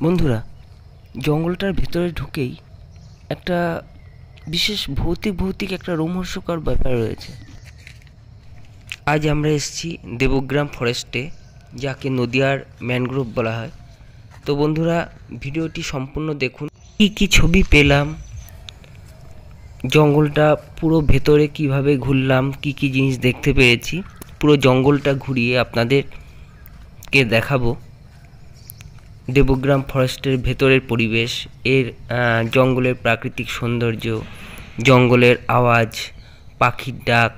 বন্ধুরা, জঙ্গলটার ভেতরে ঢুকেই একটা বিশেষ ভৌতিক একটা রোমহর্ষকর ব্যাপার রয়েছে। আজ আমরা এসেছি দেবগ্রাম ফরেস্টে, যাকে নদিয়ার ম্যানগ্রোভ বলা হয়। তো বন্ধুরা, ভিডিওটি সম্পূর্ণ দেখুন। কি ছবি পেলাম, জঙ্গলটা পুরো ভেতরে কিভাবে ঘুরলাম, কি জিনিস দেখতে পেয়েছি, পুরো জঙ্গলটা ঘুরিয়ে আপনাদেরকে দেখাবো। দেবগ্রাম ফরেস্টের ভেতরের পরিবেশ, এর জঙ্গলের প্রাকৃতিক সৌন্দর্য, জঙ্গলের আওয়াজ, পাখির ডাক,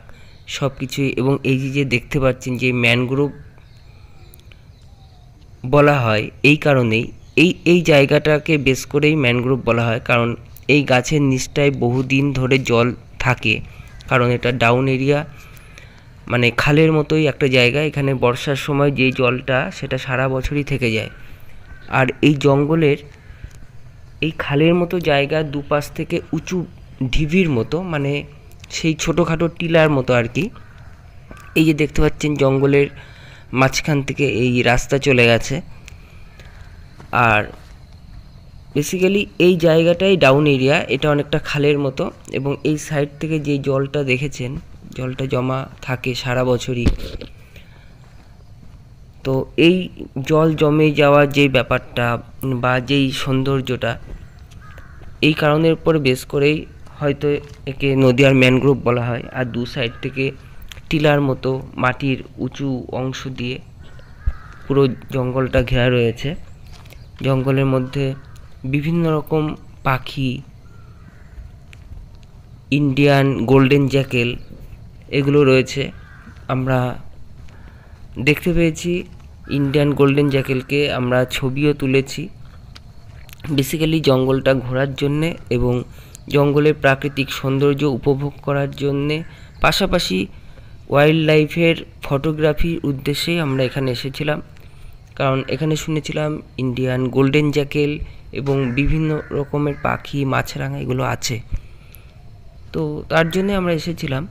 সব কিছুই। এবং এই যে দেখতে পাচ্ছেন যে ম্যানগ্রোভ বলা হয় এই কারণেই, এই জায়গাটাকে বেস করেই ম্যানগ্রোভ বলা হয়, কারণ এই গাছের নিচটায় বহুদিন ধরে জল থাকে। কারণ এটা ডাউন এরিয়া, মানে খালের মতোই একটা জায়গা। এখানে বর্ষার সময় যে জলটা, সেটা সারা বছরই থেকে যায়। আর এই জঙ্গলের এই খালের মতো জায়গা দুপাশ থেকে উঁচু ঢিবির মতো, মানে সেই ছোটোখাটো টিলার মতো আর কি। এই যে দেখতে পাচ্ছেন জঙ্গলের মাঝখান থেকে এই রাস্তা চলে গেছে। আর বেসিক্যালি এই জায়গাটাই ডাউন এরিয়া, এটা অনেকটা খালের মতো। এবং এই সাইড থেকে যে জলটা দেখেছেন, জলটা জমা থাকে সারা বছরই। তো এই জল জমে যাওয়ার যে ব্যাপারটা বা যেই সৌন্দর্যটা, এই কারণের উপর বেস করেই হয়তো একে নদিয়ার ম্যানগ্রোভ বলা হয়। আর দু সাইড থেকে টিলার মতো মাটির উঁচু অংশ দিয়ে পুরো জঙ্গলটা ঘেরা রয়েছে। জঙ্গলের মধ্যে বিভিন্ন রকম পাখি, ইন্ডিয়ান গোল্ডেন জ্যাকেল, এগুলো রয়েছে। আমরা দেখতে পেয়েছি ইন্ডিয়ান গোল্ডেন জ্যাকেলকে, আমরা ছবিও তুলেছি। বেসিক্যালি জঙ্গলটা ঘোরার জন্যে এবং জঙ্গলের প্রাকৃতিক সৌন্দর্য উপভোগ করার জন্যে, পাশাপাশি ওয়াইল্ড লাইফের ফটোগ্রাফির উদ্দেশ্যেই আমরা এখানে এসেছিলাম। কারণ এখানে শুনেছিলাম ইন্ডিয়ান গোল্ডেন জ্যাকেল এবং বিভিন্ন রকমের পাখি, মাছরাঙা এগুলো আছে। তো তার জন্যে আমরা এসেছিলাম।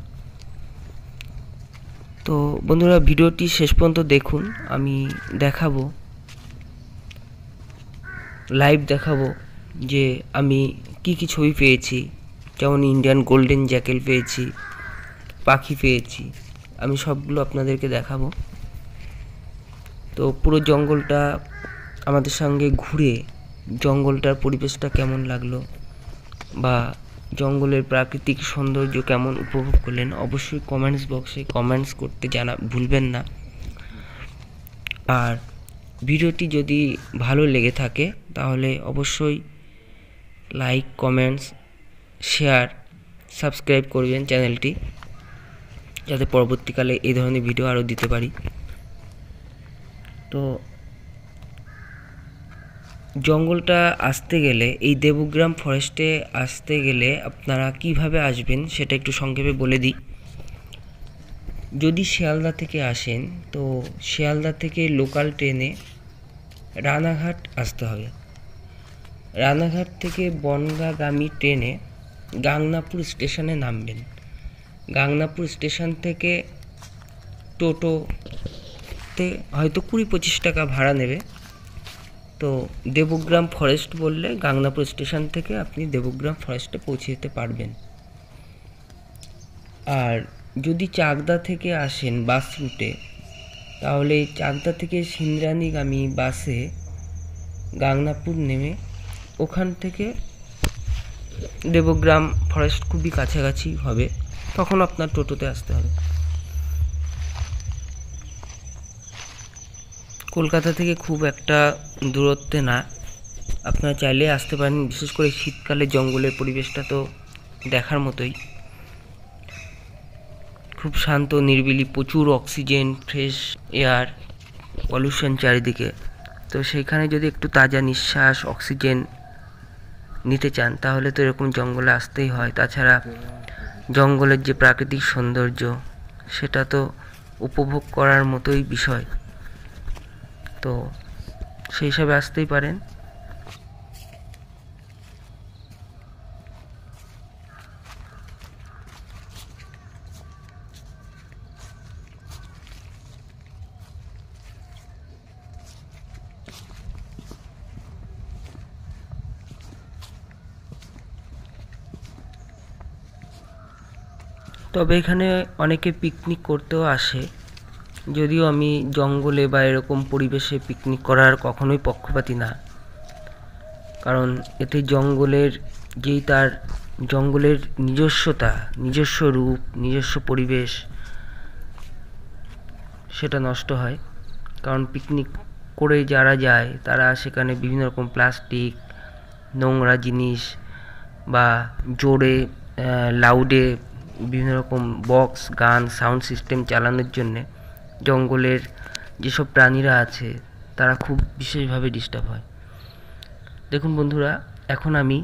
তো বন্ধুরা, ভিডিওটি শেষ পর্যন্ত দেখুন। আমি দেখাবো, লাইভ দেখাবো যে আমি কি ছবি পেয়েছি। যেমন ইন্ডিয়ান গোল্ডেন জ্যাকেল পেয়েছি, পাখি পেয়েছি, আমি সবগুলো আপনাদেরকে দেখাবো। তো পুরো জঙ্গলটা আমাদের সঙ্গে ঘুরে জঙ্গলটার পরিবেশটা কেমন লাগলো বা জঙ্গলের প্রাকৃতিক সৌন্দর্য কেমন উপভোগ করলেন, অবশ্যই কমেন্টস বক্সে কমেন্টস করতে ভুলবেন না। আর ভিডিওটি যদি ভালো লেগে থাকে তাহলে অবশ্যই লাইক, কমেন্টস, শেয়ার, সাবস্ক্রাইব করবেন চ্যানেলটি, যাতে পরবর্তীকালে এই ধরনের ভিডিও আরও দিতে পারি। তো জঙ্গলটা আসতে গেলে, এই দেবগ্রাম ফরেস্টে আসতে গেলে আপনারা কিভাবে আসবেন সেটা একটু সংক্ষেপে বলে দিই। যদি শিয়ালদা থেকে আসেন, তো শিয়ালদা থেকে লোকাল ট্রেনে রানাঘাট আসতে হবে। রানাঘাট থেকে বনগাঁগামী ট্রেনে গাংনাপুর স্টেশনে নামবেন। গাংনাপুর স্টেশন থেকে টোটোতে হয়তো 20-25 টাকা ভাড়া নেবে। তো দেবগ্রাম ফরেস্ট বললে গাংনাপুর স্টেশন থেকে আপনি দেবগ্রাম ফরেস্টে পৌঁছে যেতে পারবেন। আর যদি চাকদা থেকে আসেন বাস রুটে, তাহলে চাকদা থেকে সিন্দ্রানীগামী বাসে গাংনাপুর নেমে ওখান থেকে দেবগ্রাম ফরেস্ট খুবই কাছাকাছি হবে, তখন আপনার টোটোতে আসতে হবে। কলকাতা থেকে খুব একটা দূরত্বে না, আপনারা চাইলে আসতে পারেন। বিশেষ করে শীতকালে জঙ্গলের পরিবেশটা তো দেখার মতোই, খুব শান্ত নিরিবিলি, প্রচুর অক্সিজেন, ফ্রেশ এয়ার, পলিউশন চারিদিকে। তো সেইখানে যদি একটু তাজা নিঃশ্বাস, অক্সিজেন নিতে চান, তাহলে তো এরকম জঙ্গলে আসতেই হয়। তাছাড়া জঙ্গলের যে প্রাকৃতিক সৌন্দর্য, সেটা তো উপভোগ করার মতোই বিষয়। তো সেই হিসাবে আসতেই পারেন। তবে এখানে অনেকে পিকনিক করতেও আসে, যদিও আমি জঙ্গলে বা এরকম পরিবেশে পিকনিক করার কখনোই পক্ষপাতী না, কারণ এতে জঙ্গলের নিজস্বতা, নিজস্ব রূপ, নিজস্ব পরিবেশ সেটা নষ্ট হয়। কারণ পিকনিক করে যারা যায় তারা সেখানে বিভিন্ন রকম প্লাস্টিক, নোংরা জিনিস বা জোরে লাউডে বিভিন্ন রকম বক্স, গান, সাউন্ড সিস্টেম চালানোর জন্যে জঙ্গলের যেসব প্রাণীরা আছে তারা খুব বিশেষভাবে ডিস্টার্ব হয়। দেখুন বন্ধুরা, এখন আমি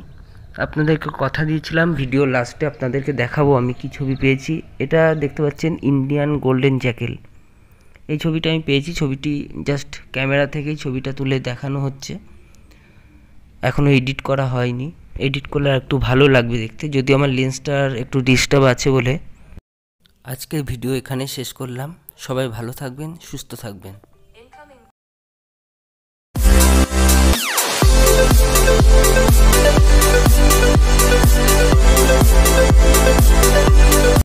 আপনাদেরকে কথা দিয়েছিলাম ভিডিও লাস্টে আপনাদেরকে দেখাবো আমি কি ছবি পেয়েছি। এটা দেখতে পাচ্ছেন ইন্ডিয়ান গোল্ডেন জ্যাকেল। এই ছবিটা আমি পেয়েছি। ছবিটি জাস্ট ক্যামেরা থেকেই ছবিটা তুলে দেখানো হচ্ছে, এখনও এডিট করা হয়নি। এডিট করলে একটু ভালো লাগবে দেখতে, যদিও আমার লেন্সটার একটু ডিস্টার্ব আছে বলে। আজকের ভিডিও এখানে শেষ করলাম। সবাই ভালো থাকবেন, সুস্থ থাকবেন।